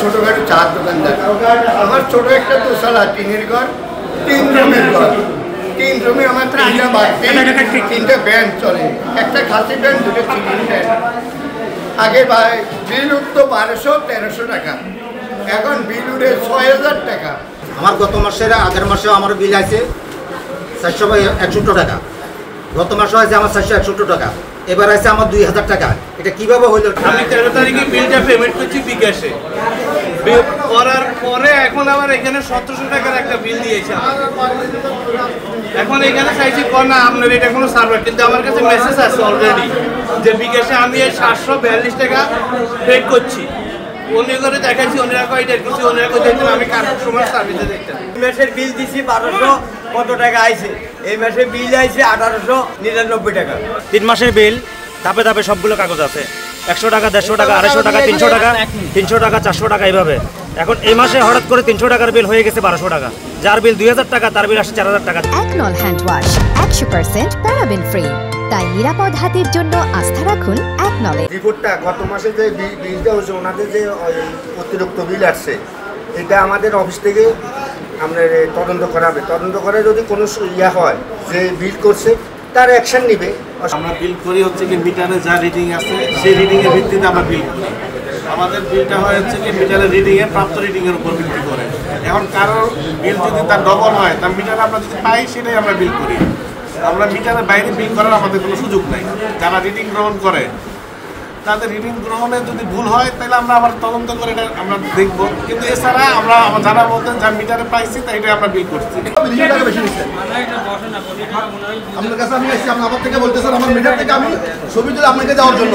ছোটখাটো চার দোকানদার। আমার ছোট একটা দোতলা টিনের ঘর, 3 রুমের ঘর। 3 রুমে আমার 3টা বাড়তি, 3টা ব্যান্ড চলে, একটা খাসি ব্যান্ড, 2টা চিকেন ব্যান্ড। আগে বিল উঠতো 1200-1300 টাকা, এখন বিল উঠে 6000 টাকা। আমার গত মাসের আগের মাসেও আমার বিল আছে 461 টাকা, গত মাসে আছে আমার 461 টাকা, এবার আছে আমার 2000 টাকা। এটা কিভাবে হইল? আমি 13 তারিখে বিলটা পেমেন্ট করছি বিকাশে, করার পরে এখন আবার এখানে 1700 টাকার একটা বিল দিয়েছে। এখন এখানে চাইছি না আপনার এটা কোনো সার্ভার, কিন্তু আমার কাছে মেসেজ আছে অলরেডি যে বিকাশে আমি 742 টাকা পে করছি। উনি করে দেখাচ্ছি, ওনারা কয়টার কিছু, ওনারা কই দেখছেন আমি কার সময় সার্ভিসে দেখতাম। মাসের বিল দিছি 1200 কত টাকা আইছে, এই মাসে বিল আইছে 1899 টাকা। 3 মাসের বিল ধাপে ধাপে সবগুলো কাগজ আছে, 100 টাকা, 150 টাকা, 250 টাকা, 300 টাকা, 300 টাকা, 400 টাকা, এইভাবে। এখন এই মাসে হঠাৎ করে 300 টাকার বিল হয়ে গেছে 1200 টাকা, যার বিল 2000 টাকা তার বিল আসছে 4000 টাকা। একনল হ্যান্ড ওয়াশ 100% প্যারাবেন ফ্রি, তাই নিরাপদ হাতের জন্য আস্থা রাখুন একনলে। রিপোর্টটা গত মাসে যে বিলটা হচ্ছে, ওনাদের যে অতিরিক্ত বিল আসছে, এটা আমাদের অফিস থেকে আপনার তদন্ত করাবে। তদন্ত করে যদি কোনো হয় যে বিল করছে, তার অ্যাকশন নিবে। আমরা বিল করি হচ্ছে কি মিটারে যা রিডিং আছে সেই রিডিংয়ের ভিত্তিতে আমরা বিল করি। আমাদের বিলটা হয় হচ্ছে কি মিটারের রিডিংয়ের প্রাপ্ত রিডিংয়ের উপর ভিত্তি করে। এখন কারোর বিল যদি তার ডবল হয়, তার মিটারে আমরা যদি পাই সেটাই আমরা বিল করি। আমরা মিটারের বাইরে বিল করার আমাদের কোনো সুযোগ নাই। যারা রিডিং গ্রহণ করে তাদের রিডিং গ্রহণে যদি ভুল হয় তাহলে আমরা আবার তদন্ত করে এটা আমরা দেখব, কিন্তু এছাড়া আমরা জানা বলতেন যা মিটারে পাইছি তাই এটা আমরা বিল করছি। আপনার কাছে আমি এসেছি, আপনি আমার থেকে বলতেছেন আমার মিটার থেকে আমি ছবি তুলে আপনাকে দেওয়ার জন্য।